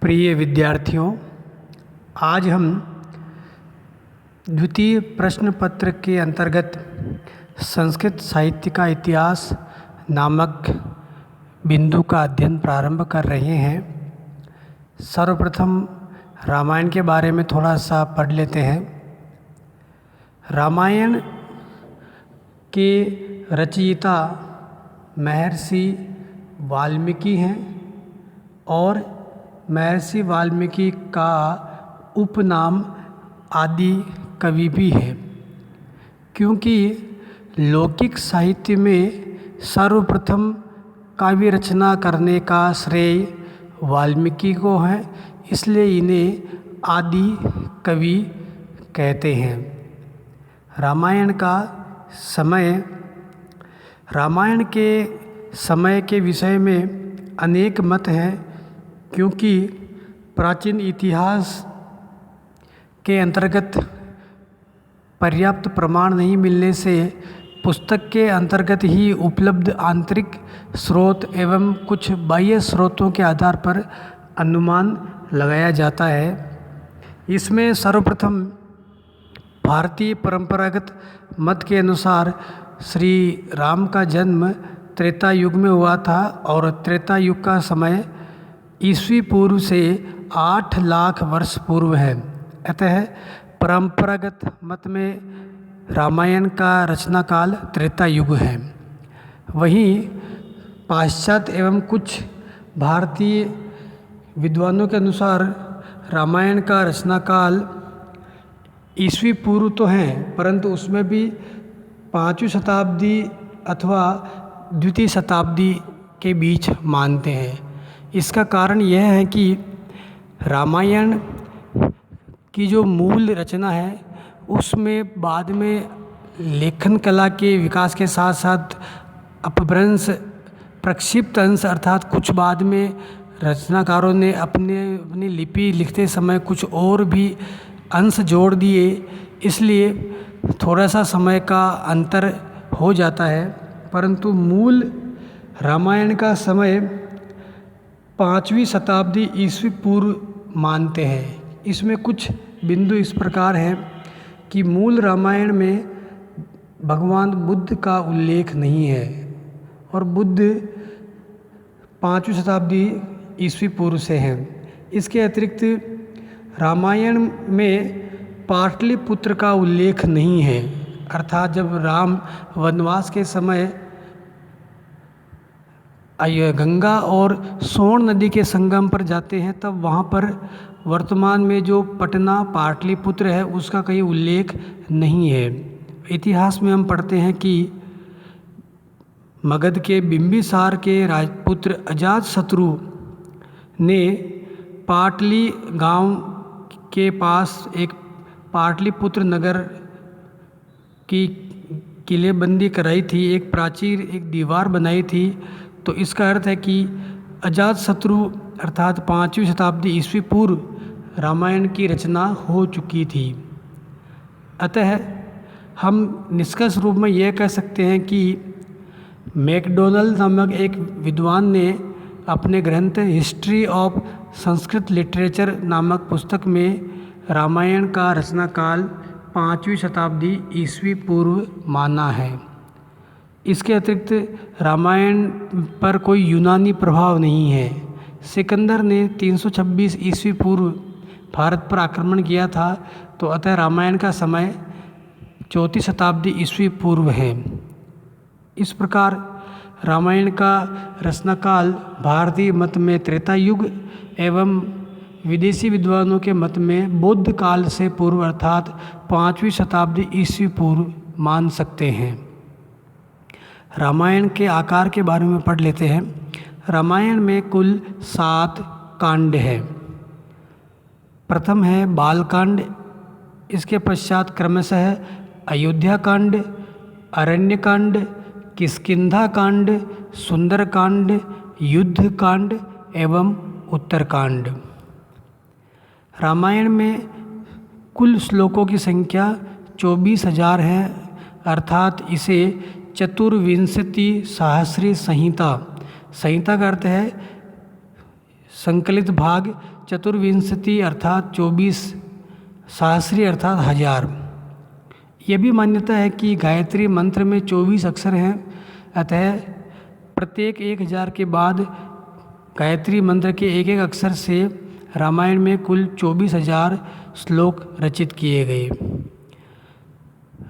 प्रिय विद्यार्थियों, आज हम द्वितीय प्रश्न पत्र के अंतर्गत संस्कृत साहित्य का इतिहास नामक बिंदु का अध्ययन प्रारंभ कर रहे हैं। सर्वप्रथम रामायण के बारे में थोड़ा सा पढ़ लेते हैं। रामायण के रचयिता महर्षि वाल्मीकि हैं और महर्षि वाल्मीकि का उपनाम आदि कवि भी है, क्योंकि लौकिक साहित्य में सर्वप्रथम काव्य रचना करने का श्रेय वाल्मीकि को है, इसलिए इन्हें आदि कवि कहते हैं। रामायण के समय के विषय में अनेक मत हैं, क्योंकि प्राचीन इतिहास के अंतर्गत पर्याप्त प्रमाण नहीं मिलने से पुस्तक के अंतर्गत ही उपलब्ध आंतरिक स्रोत एवं कुछ बाह्य स्रोतों के आधार पर अनुमान लगाया जाता है। इसमें सर्वप्रथम भारतीय परंपरागत मत के अनुसार श्री राम का जन्म त्रेता युग में हुआ था और त्रेता युग का समय ईस्वी पूर्व से 8 लाख वर्ष पूर्व है। अतः परंपरागत मत में रामायण का रचना काल त्रेता युग है। वहीं पाश्चात्य एवं कुछ भारतीय विद्वानों के अनुसार रामायण का रचना काल ईस्वी पूर्व तो है, परंतु उसमें भी 5वीं शताब्दी अथवा द्वितीय शताब्दी के बीच मानते हैं। इसका कारण यह है कि रामायण की जो मूल रचना है उसमें बाद में लेखन कला के विकास के साथ साथ अपभ्रंश प्रक्षिप्त अंश अर्थात कुछ बाद में रचनाकारों ने अपनी लिपि लिखते समय कुछ और भी अंश जोड़ दिए, इसलिए थोड़ा सा समय का अंतर हो जाता है। परंतु मूल रामायण का समय 5वीं शताब्दी ईस्वी पूर्व मानते हैं। इसमें कुछ बिंदु इस प्रकार हैं कि मूल रामायण में भगवान बुद्ध का उल्लेख नहीं है और बुद्ध 5वीं शताब्दी ईस्वी पूर्व से हैं। इसके अतिरिक्त रामायण में पाटलिपुत्र का उल्लेख नहीं है, अर्थात जब राम वनवास के समय गंगा और सोन नदी के संगम पर जाते हैं तब वहाँ पर वर्तमान में जो पटना पाटलिपुत्र है उसका कहीं उल्लेख नहीं है। इतिहास में हम पढ़ते हैं कि मगध के बिंबिसार के राजपुत्र अजातशत्रु ने पाटली गांव के पास एक पाटलिपुत्र नगर की किलेबंदी कराई थी, एक प्राचीर एक दीवार बनाई थी। तो इसका अर्थ है कि अजातशत्रु अर्थात 5वीं शताब्दी ईस्वी पूर्व रामायण की रचना हो चुकी थी। अतः हम निष्कर्ष रूप में यह कह सकते हैं कि मैकडोनल्ड नामक एक विद्वान ने अपने ग्रंथ हिस्ट्री ऑफ संस्कृत लिटरेचर नामक पुस्तक में रामायण का रचना काल 5वीं शताब्दी ईस्वी पूर्व माना है। इसके अतिरिक्त रामायण पर कोई यूनानी प्रभाव नहीं है। सिकंदर ने 326 ईस्वी पूर्व भारत पर आक्रमण किया था, तो अतः रामायण का समय 4वीं शताब्दी ईस्वी पूर्व है। इस प्रकार रामायण का रचना काल भारतीय मत में त्रेता युग एवं विदेशी विद्वानों के मत में बौद्ध काल से पूर्व अर्थात 5वीं शताब्दी ईस्वी पूर्व मान सकते हैं। रामायण के आकार के बारे में पढ़ लेते हैं। रामायण में कुल 7 कांड है। प्रथम है बालकांड, इसके पश्चात क्रमशः अयोध्या कांड, अरण्य कांड, किष्किंधा कांड, सुंदर कांड, युद्ध कांड एवं उत्तरकांड। रामायण में कुल श्लोकों की संख्या 24,000 है, अर्थात इसे चतुर्विंशति सहस्री संहिता, संहिता का अर्थ है संकलित भाग चतुर्विंशति अर्थात 24, सहस्री अर्थात 1000। यह भी मान्यता है कि गायत्री मंत्र में 24 अक्षर हैं, अतः प्रत्येक 1000 के बाद गायत्री मंत्र के एक एक अक्षर से रामायण में कुल 24,000 श्लोक रचित किए गए।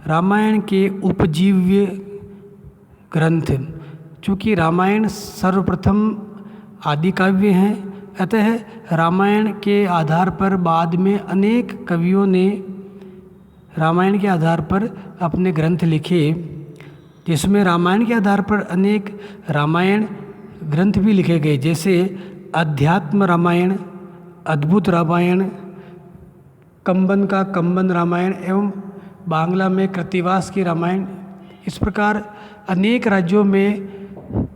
रामायण के उपजीव्य ग्रंथ, चूँकि रामायण सर्वप्रथम आदि काव्य हैं, अतः रामायण के आधार पर बाद में अनेक कवियों ने रामायण के आधार पर अपने ग्रंथ लिखे, जिसमें रामायण के आधार पर अनेक रामायण ग्रंथ भी लिखे गए, जैसे अध्यात्म रामायण, अद्भुत रामायण, कंबन का कंबन रामायण एवं बांग्ला में कृत्तिवास की रामायण। इस प्रकार अनेक राज्यों में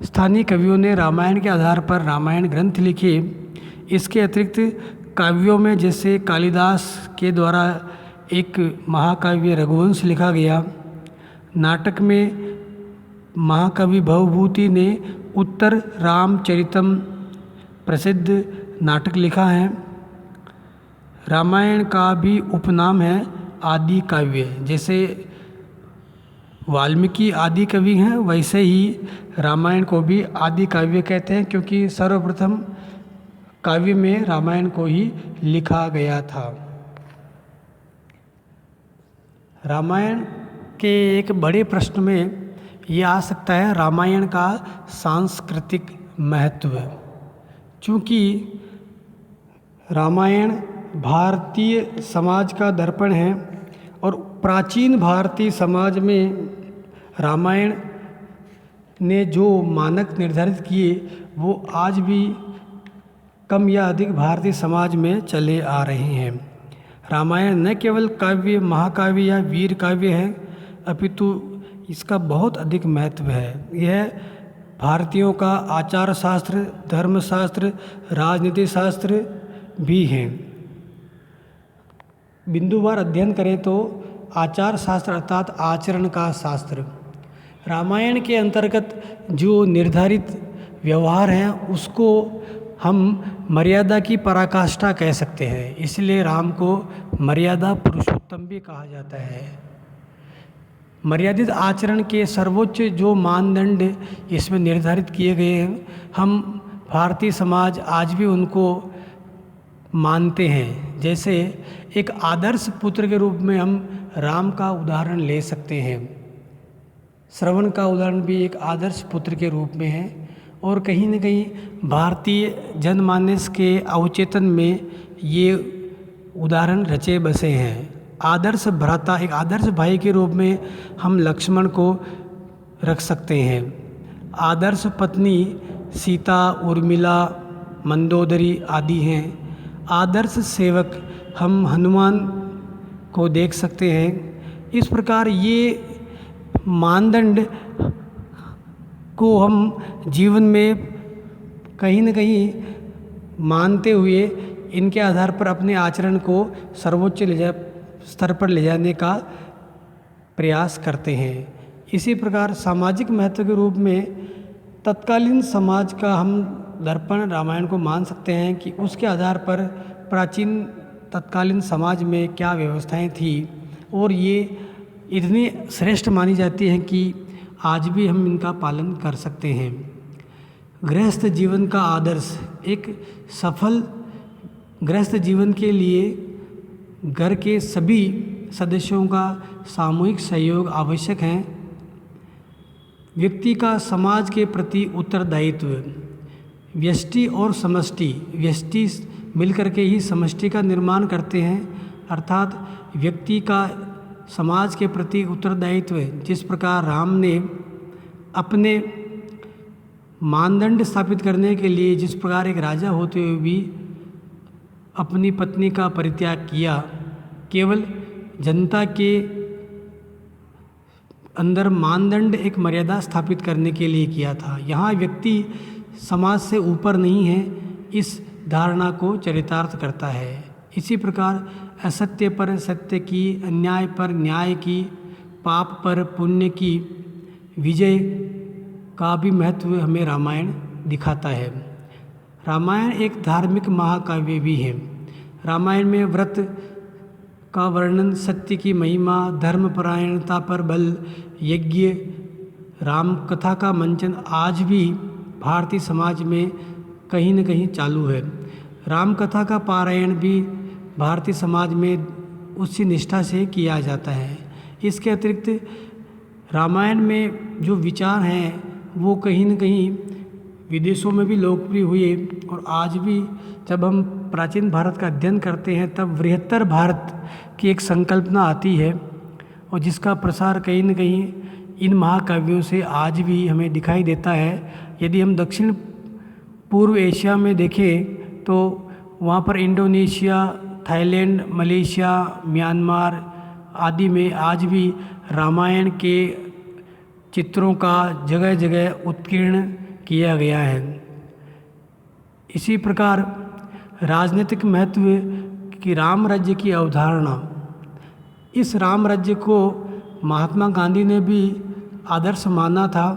स्थानीय कवियों ने रामायण के आधार पर रामायण ग्रंथ लिखे। इसके अतिरिक्त काव्यों में जैसे कालिदास के द्वारा एक महाकाव्य रघुवंश लिखा गया, नाटक में महाकवि भवभूति ने उत्तर रामचरितम प्रसिद्ध नाटक लिखा है। रामायण का भी उपनाम है आदि काव्य, जैसे वाल्मीकि आदि कवि हैं, वैसे ही रामायण को भी आदि काव्य कहते हैं, क्योंकि सर्वप्रथम काव्य में रामायण को ही लिखा गया था। रामायण के एक बड़े प्रश्न में ये आ सकता है रामायण का सांस्कृतिक महत्व। चूँकि रामायण भारतीय समाज का दर्पण है और प्राचीन भारतीय समाज में रामायण ने जो मानक निर्धारित किए वो आज भी कम या अधिक भारतीय समाज में चले आ रहे हैं। रामायण न केवल काव्य, महाकाव्य या वीर काव्य है, अपितु इसका बहुत अधिक महत्व है। यह भारतीयों का आचार शास्त्र, धर्मशास्त्र, राजनीति शास्त्र भी हैं। बिंदुवार अध्ययन करें तो आचार शास्त्र अर्थात आचरण का शास्त्र, रामायण के अंतर्गत जो निर्धारित व्यवहार हैं उसको हम मर्यादा की पराकाष्ठा कह सकते हैं। इसलिए राम को मर्यादा पुरुषोत्तम भी कहा जाता है। मर्यादित आचरण के सर्वोच्च जो मानदंड इसमें निर्धारित किए गए हैं, हम भारतीय समाज आज भी उनको मानते हैं। जैसे एक आदर्श पुत्र के रूप में हम राम का उदाहरण ले सकते हैं। श्रवण का उदाहरण भी एक आदर्श पुत्र के रूप में है और कहीं न कहीं भारतीय जनमानस के अवचेतन में ये उदाहरण रचे बसे हैं। आदर्श भ्राता, एक आदर्श भाई के रूप में हम लक्ष्मण को रख सकते हैं। आदर्श पत्नी सीता, उर्मिला, मंदोदरी आदि हैं। आदर्श सेवक हम हनुमान को देख सकते हैं। इस प्रकार ये मानदंड को हम जीवन में कहीं न कहीं मानते हुए इनके आधार पर अपने आचरण को सर्वोच्च स्तर पर ले जाने का प्रयास करते हैं। इसी प्रकार सामाजिक महत्व के रूप में तत्कालीन समाज का हम दर्पण रामायण को मान सकते हैं कि उसके आधार पर प्राचीन तत्कालीन समाज में क्या व्यवस्थाएं थी और ये इतनी श्रेष्ठ मानी जाती हैं कि आज भी हम इनका पालन कर सकते हैं। गृहस्थ जीवन का आदर्श, एक सफल गृहस्थ जीवन के लिए घर के सभी सदस्यों का सामूहिक सहयोग आवश्यक है। व्यक्ति का समाज के प्रति उत्तरदायित्व, व्यष्टि और समष्टि, व्यष्टि मिलकर के ही समष्टि का निर्माण करते हैं, अर्थात व्यक्ति का समाज के प्रति उत्तरदायित्व। जिस प्रकार राम ने अपने मानदंड स्थापित करने के लिए जिस प्रकार एक राजा होते हुए भी अपनी पत्नी का परित्याग किया, केवल जनता के अंदर मानदंड एक मर्यादा स्थापित करने के लिए किया था। यहाँ व्यक्ति समाज से ऊपर नहीं है, इस धारणा को चरितार्थ करता है। इसी प्रकार असत्य पर सत्य की, अन्याय पर न्याय की, पाप पर पुण्य की विजय का भी महत्व हमें रामायण दिखाता है। रामायण एक धार्मिक महाकाव्य भी है। रामायण में व्रत का वर्णन, सत्य की महिमा, धर्मपरायणता पर बल, यज्ञ, राम कथा का मंचन आज भी भारतीय समाज में कहीं न कहीं चालू है। राम कथा का पारायण भी भारतीय समाज में उसी निष्ठा से किया जाता है। इसके अतिरिक्त रामायण में जो विचार हैं वो कहीं न कहीं विदेशों में भी लोकप्रिय हुए, और आज भी जब हम प्राचीन भारत का अध्ययन करते हैं तब बृहत्तर भारत की एक संकल्पना आती है, और जिसका प्रसार कहीं न कहीं इन महाकाव्यों से आज भी हमें दिखाई देता है। यदि हम दक्षिण पूर्व एशिया में देखें तो वहाँ पर इंडोनेशिया, थाईलैंड, मलेशिया, म्यांमार आदि में आज भी रामायण के चित्रों का जगह जगह उत्कीर्ण किया गया है। इसी प्रकार राजनीतिक महत्व की राम राज्य की अवधारणा, इस राम राज्य को महात्मा गांधी ने भी आदर्श माना था,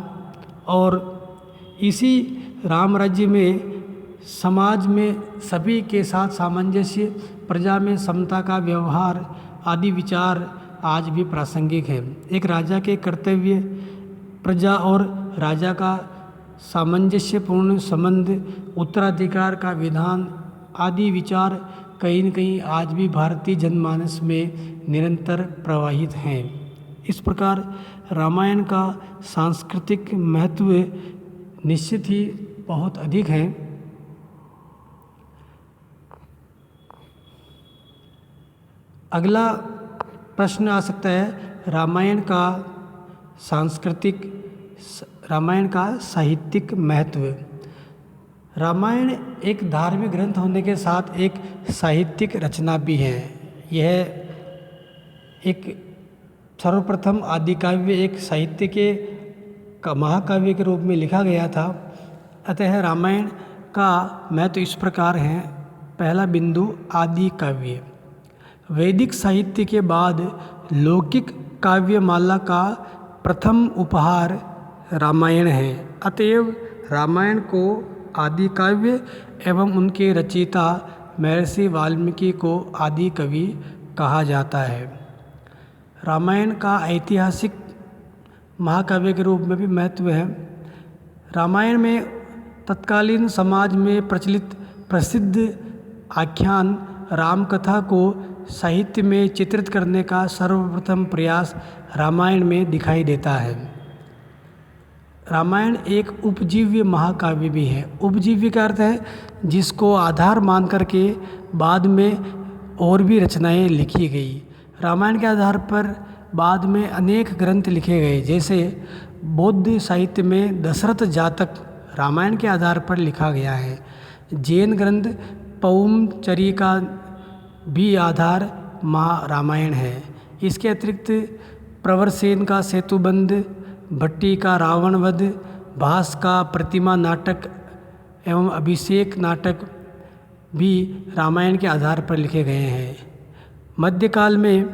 और इसी राम राज्य में समाज में सभी के साथ सामंजस्य, प्रजा में समता का व्यवहार आदि विचार आज भी प्रासंगिक है। एक राजा के कर्तव्य, प्रजा और राजा का सामंजस्यपूर्ण संबंध, उत्तराधिकार का विधान आदि विचार कहीं न कहीं आज भी भारतीय जनमानस में निरंतर प्रवाहित हैं। इस प्रकार रामायण का सांस्कृतिक महत्व निश्चित ही बहुत अधिक है। अगला प्रश्न आ सकता है रामायण का साहित्यिक महत्व। रामायण एक धार्मिक ग्रंथ होने के साथ एक साहित्यिक रचना भी है। यह एक सर्वप्रथम आदिकाव्य एक साहित्य के महाकाव्य के रूप में लिखा गया था। अतः रामायण का महत्व इस प्रकार है। पहला बिंदु, आदि काव्य। वैदिक साहित्य के बाद लौकिक काव्यमाला का प्रथम उपहार रामायण है। अतएव रामायण को आदि काव्य एवं उनके रचयिता महर्षि वाल्मीकि को आदि कवि कहा जाता है। रामायण का ऐतिहासिक महाकाव्य के रूप में भी महत्व है। रामायण में तत्कालीन समाज में प्रचलित प्रसिद्ध आख्यान राम कथा को साहित्य में चित्रित करने का सर्वप्रथम प्रयास रामायण में दिखाई देता है। रामायण एक उपजीव्य महाकाव्य भी है। उपजीव्य का अर्थ है जिसको आधार मान करके बाद में और भी रचनाएं लिखी गई। रामायण के आधार पर बाद में अनेक ग्रंथ लिखे गए, जैसे बौद्ध साहित्य में दशरथ जातक रामायण के आधार पर लिखा गया है। जैन ग्रंथ पौमचरी का भी आधार रामायण है। इसके अतिरिक्त प्रवरसेन का सेतुबंध, भट्टी का रावण वध, भास का प्रतिमा नाटक एवं अभिषेक नाटक भी रामायण के आधार पर लिखे गए हैं। मध्यकाल में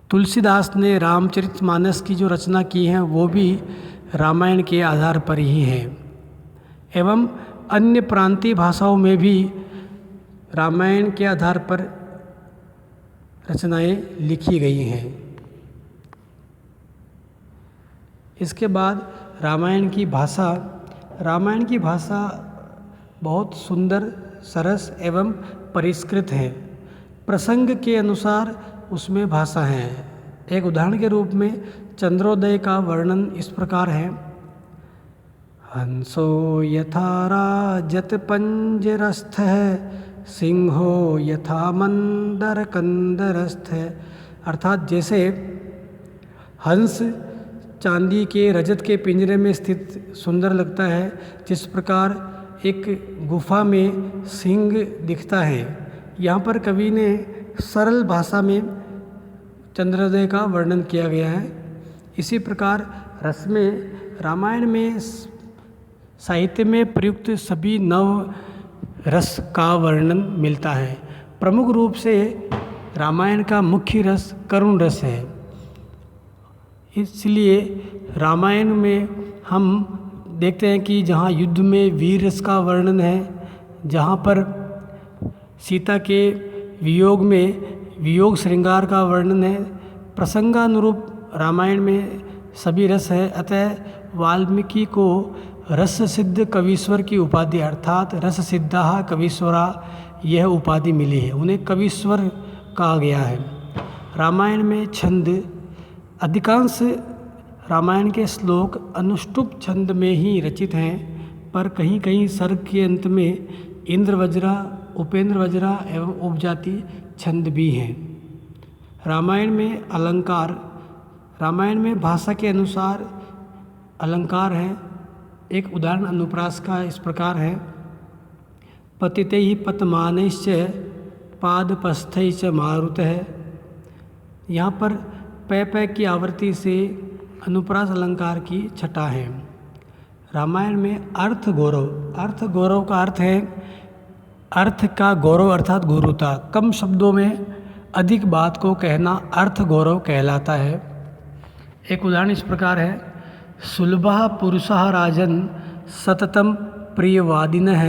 तुलसीदास ने रामचरितमानस की जो रचना की है वो भी रामायण के आधार पर ही है। एवं अन्य प्रांतीय भाषाओं में भी रामायण के आधार पर रचनाएं लिखी गई हैं। इसके बाद रामायण की भाषा। रामायण की भाषा बहुत सुंदर, सरस एवं परिष्कृत है। प्रसंग के अनुसार उसमें भाषा है। एक उदाहरण के रूप में चंद्रोदय का वर्णन इस प्रकार है। हंसो यथा राजत पंजरस्थः, सिंहो यथा मंदर कंदरस्थ। अर्थात जैसे हंस चांदी के रजत के पिंजरे में स्थित सुंदर लगता है, जिस प्रकार एक गुफा में सिंह दिखता है। यहाँ पर कवि ने सरल भाषा में चंद्रोदय का वर्णन किया गया है। इसी प्रकार रस में रामायण में साहित्य में प्रयुक्त सभी नव रस का वर्णन मिलता है। प्रमुख रूप से रामायण का मुख्य रस करुण रस है। इसलिए रामायण में हम देखते हैं कि जहाँ युद्ध में वीर रस का वर्णन है, जहाँ पर सीता के वियोग में वियोग श्रृंगार का वर्णन है, प्रसंगानुरूप रामायण में सभी रस है। अतः वाल्मीकि को रस सिद्ध कवीश्वर की उपाधि अर्थात रस सिद्धा कवीश्वरा यह उपाधि मिली है, उन्हें कवीश्वर कहा गया है। रामायण में छंद, अधिकांश रामायण के श्लोक अनुष्टुप छंद में ही रचित हैं, पर कहीं कहीं सर्ग के अंत में इंद्र वज्रा, उपेंद्र वज्रा एवं उपजाति छंद भी हैं। रामायण में अलंकार, रामायण में भाषा के अनुसार अलंकार है। एक उदाहरण अनुप्रास का इस प्रकार है, पतिते ही पतमानश्च पादपस्थैश्च मारुतः। यहाँ पर पै की आवृत्ति से अनुप्रास अलंकार की छटा है। रामायण में अर्थ गौरव, अर्थ गौरव का अर्थ है अर्थ का गौरव अर्थात गुरुता। कम शब्दों में अधिक बात को कहना अर्थ गौरव कहलाता है। एक उदाहरण इस प्रकार है, सुलभः पुरुषः राजन् सततं प्रियवादिनः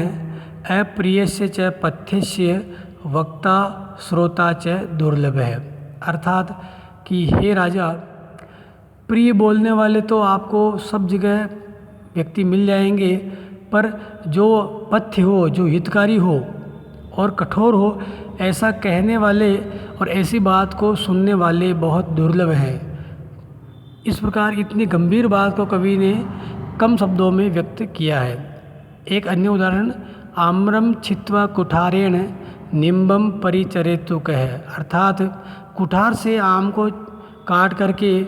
अप्रियस्य च पथ्यस्य वक्ता श्रोता च दुर्लभः। अर्थात कि हे राजा, प्रिय बोलने वाले तो आपको सब जगह व्यक्ति मिल जाएंगे, पर जो पथ्य हो, जो हितकारी हो और कठोर हो, ऐसा कहने वाले और ऐसी बात को सुनने वाले बहुत दुर्लभ हैं। इस प्रकार इतनी गंभीर बात को कवि ने कम शब्दों में व्यक्त किया है। एक अन्य उदाहरण, आम्रम छित्वा कुठारेण निम्बम परिचरेतु कह। अर्थात कुठार से आम को काट करके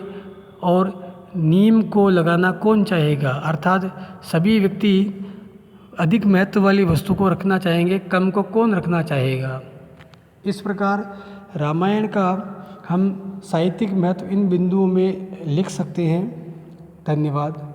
और नीम को लगाना कौन चाहेगा। अर्थात सभी व्यक्ति अधिक महत्व वाली वस्तु को रखना चाहेंगे, कम को कौन रखना चाहेगा। इस प्रकार रामायण का हम साहित्यिक महत्व इन बिंदुओं में लिख सकते हैं। धन्यवाद।